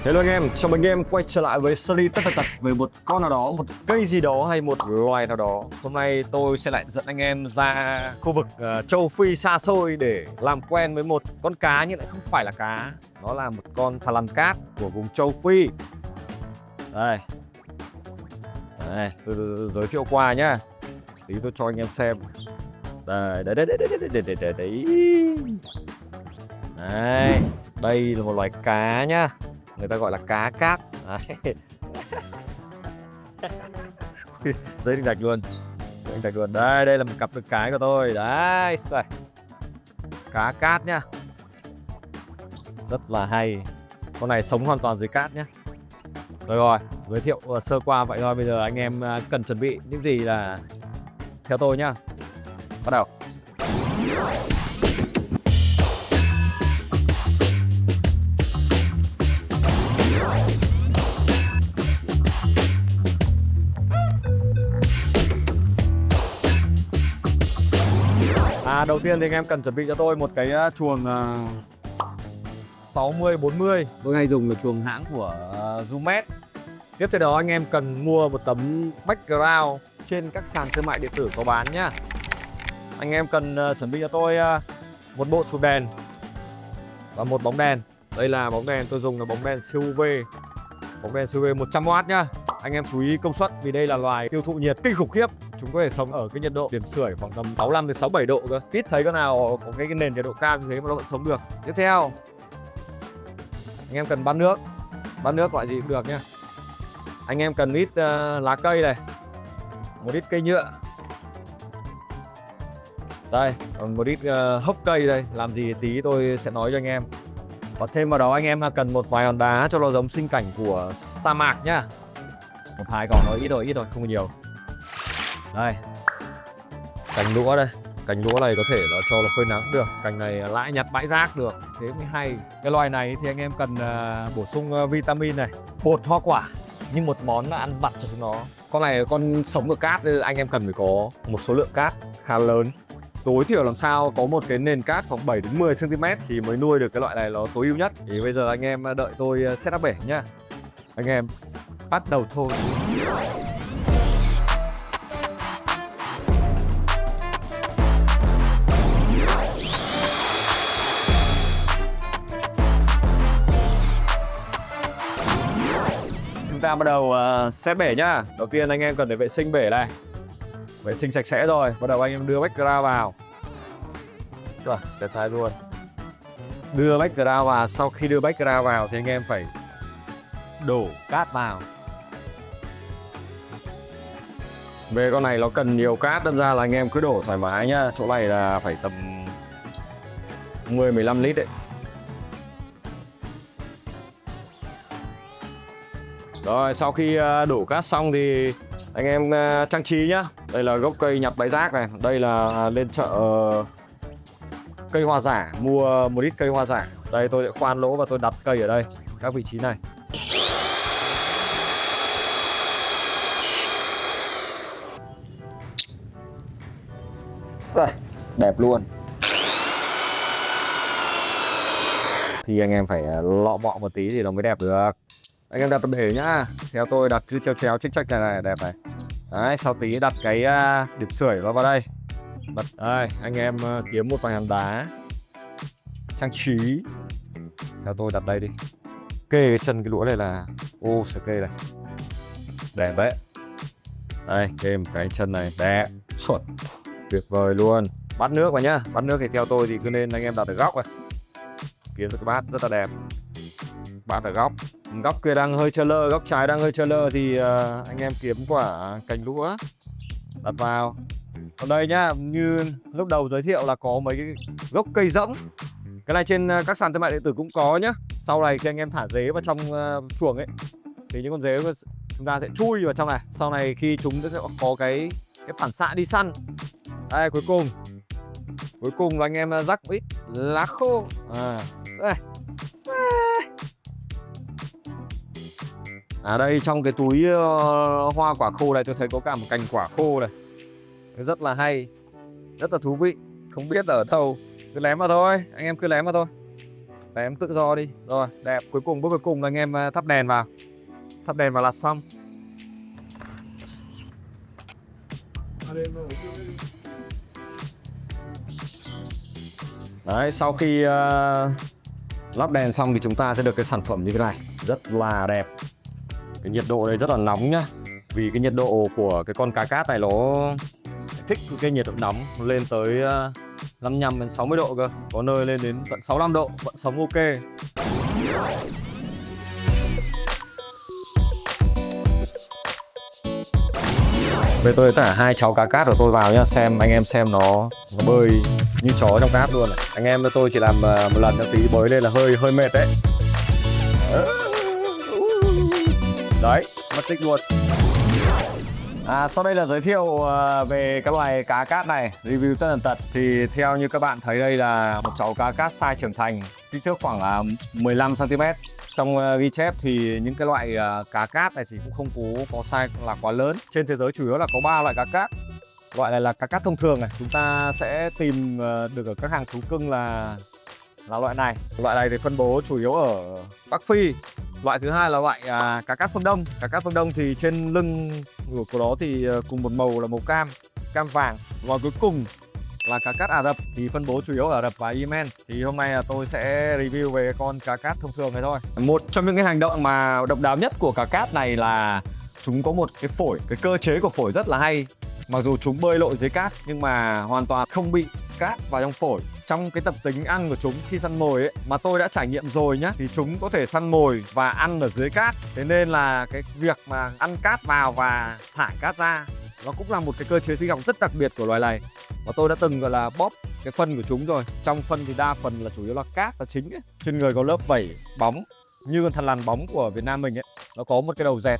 Hello anh em, chào mừng anh em quay trở lại với series tất tật về một con nào đó, một cây gì đó hay một loài nào đó. Hôm nay tôi sẽ lại dẫn anh em ra khu vực châu Phi xa xôi để làm quen với một con cá nhưng lại không phải là cá. Nó là một con thằn lằn cát của vùng châu Phi. Đây, tôi giới thiệu qua nhá. Tí tôi cho anh em xem. Đây, đấy. Đây, đây là một loài cá nhá. Người ta gọi là cá cát. Dây đạch luôn. Đây là một cặp đực cái của tôi. Đấy, cá cát nhá. Rất là hay. Con này sống hoàn toàn dưới cát nhá. Rồi, giới thiệu sơ qua vậy thôi. Bây giờ anh em cần chuẩn bị những gì là theo tôi nhá. Bắt đầu. Đầu tiên thì anh em cần chuẩn bị cho tôi một cái chuồng 60-40. Tôi hay dùng là chuồng hãng của Zumet. Tiếp theo đó anh em cần mua một tấm background trên các sàn thương mại điện tử có bán nhá. Anh em cần chuẩn bị cho tôi một bộ chụp đèn và một bóng đèn. Đây là bóng đèn tôi dùng là bóng đèn siêu UV. Bóng đèn siêu UV 100W nhá. Anh em chú ý công suất vì đây là loài tiêu thụ nhiệt kinh khủng khiếp. Chúng có thể sống ở cái nhiệt độ điểm sưởi khoảng tầm 65 đến 67 độ cơ. Ít thấy con nào có cái nền nhiệt độ cao như thế mà nó vẫn sống được. Tiếp theo, anh em cần bát nước. Bát nước loại gì cũng được nhá. Anh em cần ít lá cây này, một ít cây nhựa. Đây, còn một ít hốc cây đây. Làm gì tí tôi sẽ nói cho anh em. Và thêm vào đó anh em cần một vài hòn đá cho nó giống sinh cảnh của sa mạc nhá. Một hai còn nó ít rồi, không nhiều. Đây, cành lúa đây. Cành lúa này có thể là cho nó phơi nắng được. Cành này lại nhặt bãi rác được. Thế mới hay. Cái loài này thì anh em cần bổ sung vitamin này, bột hoa quả. Nhưng một món là ăn vặt cho chúng nó. Con này con sống ở cát nên anh em cần phải có một số lượng cát khá lớn. Tối thiểu làm sao có một cái nền cát khoảng 7 đến 10 cm thì mới nuôi được cái loại này nó tối ưu nhất. Thì bây giờ anh em đợi tôi set up bể nhá. Anh em bắt đầu thôi. Chúng ta bắt đầu set bể nhá. Đầu tiên anh em cần phải vệ sinh bể này. Vệ sinh sạch sẽ rồi. Bắt đầu anh em đưa background vào. Rồi, tuyệt vời luôn. Đưa background vào. Sau khi đưa background vào thì anh em phải đổ cát vào. Về con này nó cần nhiều cát, đâm ra là anh em cứ đổ thoải mái nhá. Chỗ này là phải tầm 10-15 lít đấy. Rồi, sau khi đổ cát xong thì anh em trang trí nhá. Đây là gốc cây nhặt bãi rác này. Đây là lên chợ cây hoa giả, mua một ít cây hoa giả. Đây tôi sẽ khoan lỗ và tôi đặt cây ở đây, các vị trí này. Đẹp luôn. Thì anh em phải lọ mọ một tí thì nó mới đẹp được. Anh em đặt bể nhá. Theo tôi đặt cứ chéo chích chách này đẹp này. Đấy, sau tí đặt cái điểm sưởi vào đây. Bật đây, anh em kiếm một vài hòn đá trang trí. Theo tôi đặt đây đi. Kê cái chân cái lũa này là sẽ kê này. Đẹp đấy. Đây, kê một cái chân này đẹp. Chuẩn. Tuyệt vời luôn. Bát nước vào nhá. Bát nước thì theo tôi thì cứ nên anh em đặt ở góc này. Kiếm được cái bát rất là đẹp. Bát ở góc. Góc kia đang hơi trơ lơ, góc trái đang hơi trơ lơ thì anh em kiếm quả cành lúa đặt vào. Còn đây nhá, như lúc đầu giới thiệu là có mấy cái gốc cây rỗng. Cái này trên các sàn thương mại điện tử cũng có nhá. Sau này khi anh em thả dế vào trong chuồng ấy thì những con dế chúng ta sẽ chui vào trong này. Sau này khi chúng sẽ có cái phản xạ đi săn. Đây, cuối cùng là anh em rắc ít lá khô. Đây trong cái túi hoa quả khô này tôi thấy có cả một cành quả khô này. Rất là hay, rất là thú vị. Không biết ở đâu. Cứ lém vào thôi, anh em cứ lém vào thôi. Để em tự do đi. Rồi, đẹp. Cuối cùng, bước cuối cùng là anh em thắp đèn vào. Thắp đèn vào là xong. Đấy, sau khi lắp đèn xong thì chúng ta sẽ được cái sản phẩm như thế này. Rất là đẹp. Cái nhiệt độ đây rất là nóng nhá. Vì cái nhiệt độ của cái con cá cát này nó thích cái nhiệt độ nóng, lên tới 55 đến 60 độ cơ. Có nơi lên đến tận 65 độ, vẫn sống ok. Bây tôi thả hai cháu cá cát của tôi vào nhá, xem anh em xem nó bơi như chó trong cát luôn này. Anh em với tôi chỉ làm một lần cho tí bơi lên là hơi mệt đấy. Đấy, mất tích luôn. Sau đây là giới thiệu về các loài cá cát này, review tất tần tật. Thì theo như các bạn thấy đây là một cháu cá cát size trưởng thành, kích thước khoảng 15 cm. Trong ghi chép thì những cái loại cá cát này thì cũng không có size là quá lớn. Trên thế giới chủ yếu là có 3 loại cá cát. Loại này là cá cát thông thường này, chúng ta sẽ tìm được ở các hàng thú cưng là loại này. Loại này thì phân bố chủ yếu ở Bắc Phi. Loại thứ hai là loại cá cát phương Đông. Cá cát phương Đông thì trên lưng của nó thì cùng một màu là màu cam vàng. Và cuối cùng là cá cát Ả Rập thì phân bố chủ yếu ở Ả Rập và Yemen. Thì hôm nay là tôi sẽ review về con cá cát thông thường này thôi. Một trong những cái hành động mà độc đáo nhất của cá cát này là chúng có một cái phổi, cái cơ chế của phổi rất là hay. Mặc dù chúng bơi lội dưới cát nhưng mà hoàn toàn không bị cát vào trong phổi. Trong cái tập tính ăn của chúng khi săn mồi ấy, mà tôi đã trải nghiệm rồi nhá, thì chúng có thể săn mồi và ăn ở dưới cát. Thế nên là cái việc mà ăn cát vào và thải cát ra nó cũng là một cái cơ chế sinh học rất đặc biệt của loài này. Và tôi đã từng gọi là bóp cái phân của chúng rồi. Trong phân thì đa phần là chủ yếu là cát là chính ấy. Trên người có lớp vảy bóng như con thằn lằn bóng của Việt Nam mình ấy, nó có một cái đầu dẹt.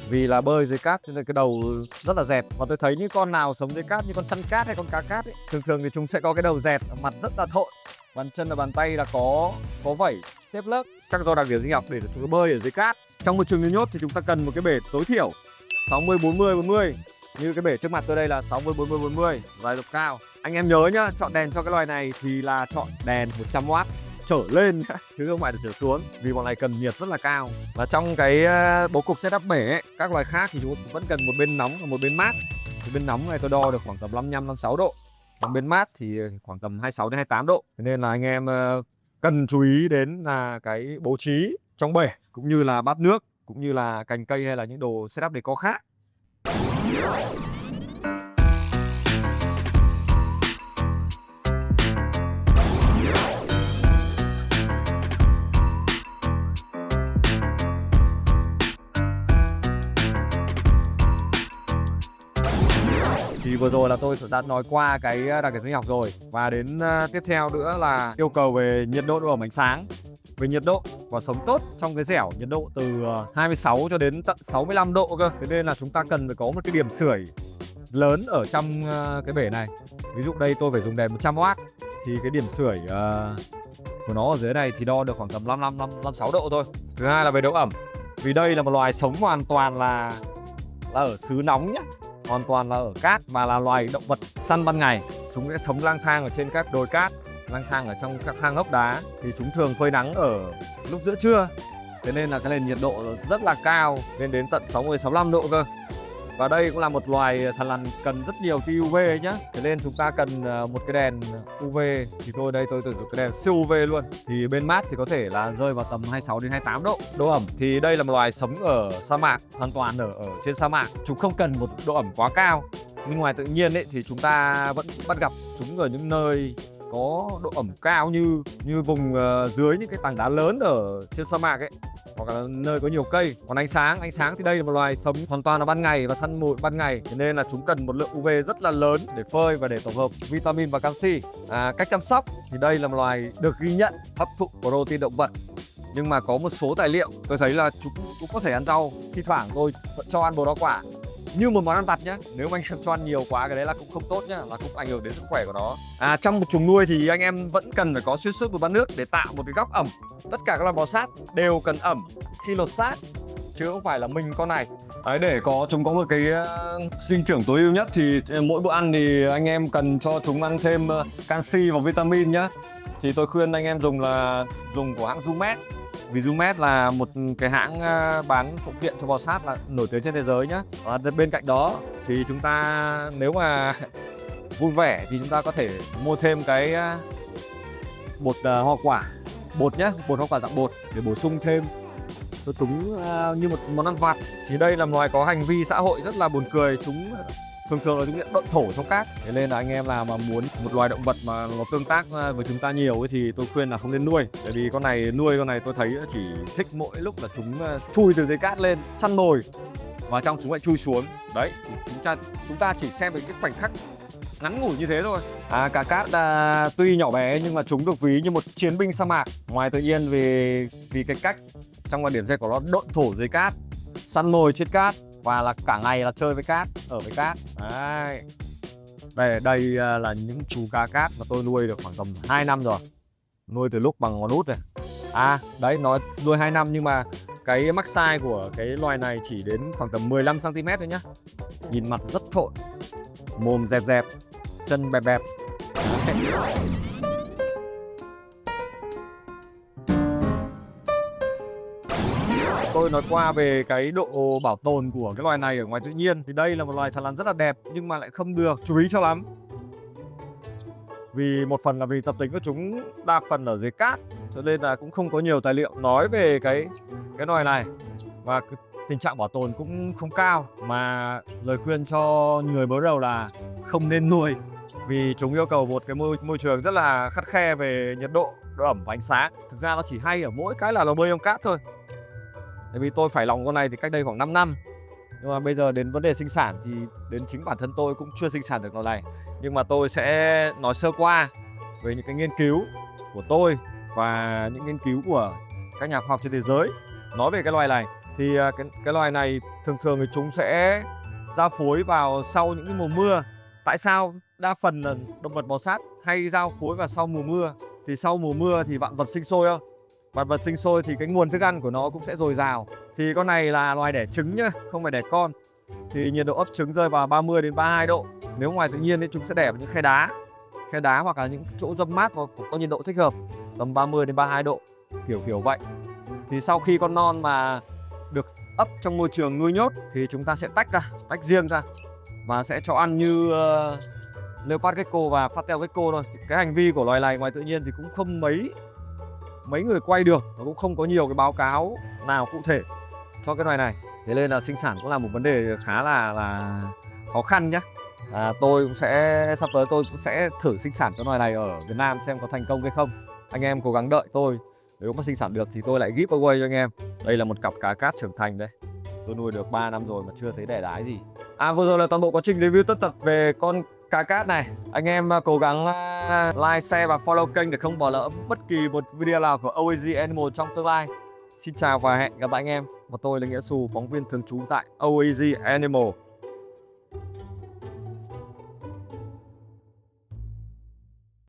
Vì là bơi dưới cát nên cái đầu rất là dẹt. Và tôi thấy những con nào sống dưới cát như con chăn cát hay con cá cát ấy, thường thì chúng sẽ có cái đầu dẹt, mặt rất là thộn, bàn chân và bàn tay là có vảy xếp lớp. Chắc do đặc điểm sinh học để chúng bơi ở dưới cát. Trong một trường nuôi nhốt thì chúng ta cần một cái bể tối thiểu 60-40-40. Như cái bể trước mặt tôi đây là 60-40-40, dài dọc cao. Anh em nhớ nhá, chọn đèn cho cái loài này thì là chọn đèn 100W trở lên chứ không phải là trở xuống, vì bọn này cần nhiệt rất là cao. Và trong cái bố cục setup bể ấy, các loài khác thì chúng vẫn cần một bên nóng và một bên mát. Thì bên nóng này tôi đo được khoảng tầm 55-56 độ, còn bên mát thì khoảng tầm 26 đến 28 độ. Thế nên là anh em cần chú ý đến là cái bố trí trong bể cũng như là bát nước, cũng như là cành cây hay là những đồ setup để có khác. Thì vừa rồi là tôi đã nói qua cái đặc điểm sinh học rồi. Và đến tiếp theo nữa là yêu cầu về nhiệt độ, độ ẩm, ánh sáng. Về nhiệt độ, quả sống tốt trong cái dẻo nhiệt độ từ 26 cho đến tận 65 độ cơ. Thế nên là chúng ta cần phải có một cái điểm sưởi lớn ở trong cái bể này. Ví dụ đây tôi phải dùng đèn 100W thì cái điểm sưởi của nó ở dưới này thì đo được khoảng tầm 55-56 độ thôi. Thứ hai là về độ ẩm. Vì đây là một loài sống hoàn toàn là ở xứ nóng nhá, hoàn toàn là ở cát và là loài động vật săn ban ngày. Chúng sẽ sống lang thang ở trên các đồi cát, lang thang ở trong các hang ốc đá. Thì chúng thường phơi nắng ở lúc giữa trưa. Thế nên là cái nền nhiệt độ rất là cao, lên đến tận 60-65 độ cơ. Và đây cũng là một loài thằn lằn cần rất nhiều tia UV nhá. Thế nên chúng ta cần một cái đèn UV. Thì tôi đây tôi sử dụng cái đèn siêu UV luôn. Thì bên mát thì có thể là rơi vào tầm 26 đến 28 độ. Độ ẩm thì đây là một loài sống ở sa mạc, hoàn toàn ở trên sa mạc. Chúng không cần một độ ẩm quá cao. Nhưng ngoài tự nhiên ấy thì chúng ta vẫn bắt gặp chúng ở những nơi có độ ẩm cao như vùng dưới những cái tảng đá lớn ở trên sa mạc ấy, hoặc là nơi có nhiều cây. Còn ánh sáng thì đây là một loài sống hoàn toàn là ban ngày và săn mồi ban ngày, thế nên là chúng cần một lượng UV rất là lớn để phơi và để tổng hợp vitamin và canxi. Cách chăm sóc thì đây là một loài được ghi nhận hấp thụ protein động vật, nhưng mà có một số tài liệu tôi thấy là chúng cũng có thể ăn rau. Thi thoảng tôi vẫn cho ăn bồ đào quả như một món ăn vặt nhá. Nếu mà anh em cho ăn nhiều quá cái đấy là cũng không tốt nhá, là cũng ảnh hưởng đến sức khỏe của nó. Trong một chuồng nuôi thì anh em vẫn cần phải có xuyên suốt một bát nước để tạo một cái góc ẩm. Tất cả các loài bò sát đều cần ẩm khi lột xác, chứ không phải là mình con này. Đấy, để chúng có một cái sinh trưởng tối ưu nhất thì mỗi bữa ăn thì anh em cần cho chúng ăn thêm canxi và vitamin nhá. thì tôi khuyên anh em dùng của hãng Zoomed. Vì Zoomed là một cái hãng bán phụ kiện cho bò sát là nổi tiếng trên thế giới nhá. Và bên cạnh đó thì chúng ta nếu mà vui vẻ thì chúng ta có thể mua thêm cái bột hoa quả, bột nhá, bột hoa quả dạng bột để bổ sung thêm cho chúng như một món ăn vặt. Thì đây là loài có hành vi xã hội rất là buồn cười, chúng thường là chúng độn thổ trong cát. Thế nên là anh em nào mà muốn một loài động vật mà nó tương tác với chúng ta nhiều ấy, thì tôi khuyên là không nên nuôi. Bởi vì con này tôi thấy chỉ thích mỗi lúc là chúng chui từ dưới cát lên săn mồi và trong chúng lại chui xuống. Đấy, thì chúng ta chỉ xem về cái khoảnh khắc ngắn ngủi như thế thôi. Cá cát tuy nhỏ bé nhưng mà chúng được ví như một chiến binh sa mạc. Ngoài tự nhiên vì cái cách trong quan điểm của nó độn thổ dưới cát, săn mồi trên cát và là cả ngày là chơi với cát, ở với cát. Đấy. Đây là những chú cá cát mà tôi nuôi được khoảng tầm 2 năm rồi. Nuôi từ lúc bằng ngón út này. Đấy, nó nuôi 2 năm nhưng mà cái max size của cái loài này chỉ đến khoảng tầm 15 cm thôi nhá. Nhìn mặt rất thộn, mồm dẹp dẹp, chân bẹp bẹp. Tôi nói qua về cái độ bảo tồn của cái loài này ở ngoài tự nhiên thì đây là một loài thằn lằn rất là đẹp nhưng mà lại không được chú ý cho lắm. Vì một phần là vì tập tính của chúng đa phần ở dưới cát cho nên là cũng không có nhiều tài liệu nói về cái loài này và tình trạng bảo tồn cũng không cao, mà lời khuyên cho người mới đầu là không nên nuôi vì chúng yêu cầu một cái môi trường rất là khắt khe về nhiệt độ, độ ẩm và ánh sáng. Thực ra nó chỉ hay ở mỗi cái là nó bơi trong cát thôi. Tại vì tôi phải lòng con này thì cách đây khoảng 5 năm. Nhưng mà bây giờ đến vấn đề sinh sản thì đến chính bản thân tôi cũng chưa sinh sản được loài này. Nhưng mà tôi sẽ nói sơ qua về những cái nghiên cứu của tôi và những nghiên cứu của các nhà khoa học trên thế giới nói về cái loài này. Thì cái loài này thường thì chúng sẽ giao phối vào sau những cái mùa mưa. Tại sao đa phần là động vật bò sát hay giao phối vào sau mùa mưa? Thì sau mùa mưa thì vạn vật sinh sôi không? Vạn vật sinh sôi thì cái nguồn thức ăn của nó cũng sẽ dồi dào. Thì con này là loài đẻ trứng nhá, không phải đẻ con. Thì nhiệt độ ấp trứng rơi vào 30 đến 32 độ. Nếu ngoài tự nhiên thì chúng sẽ đẻ vào những khe đá hoặc là những chỗ râm mát và có nhiệt độ thích hợp, tầm 30 đến 32 độ, kiểu vậy. Thì sau khi con non mà được ấp trong môi trường nuôi nhốt thì chúng ta sẽ tách riêng ra và sẽ cho ăn như leopard gecko và fatel gecko thôi. Cái hành vi của loài này ngoài tự nhiên thì cũng không mấy người quay được, nó cũng không có nhiều cái báo cáo nào cụ thể cho cái loài này. Thế nên là sinh sản cũng là một vấn đề khá là khó khăn nhá. Tôi cũng sẽ sắp tới tôi cũng sẽ thử sinh sản cái loài này ở Việt Nam xem có thành công hay không. Anh em cố gắng đợi tôi, nếu mà sinh sản được thì tôi lại giveaway cho anh em. Đây là một cặp cá cát trưởng thành đấy. Tôi nuôi được 3 năm rồi mà chưa thấy đẻ đái gì. Vừa rồi là toàn bộ quá trình review tất tật về con cá cát này. Anh em cố gắng like, share và follow kênh để không bỏ lỡ bất kỳ một video nào của OAZ Animal trong tương lai. Xin chào và hẹn gặp lại anh em. Và tôi là Nghĩa Xù, phóng viên thường trú tại OAZ Animal.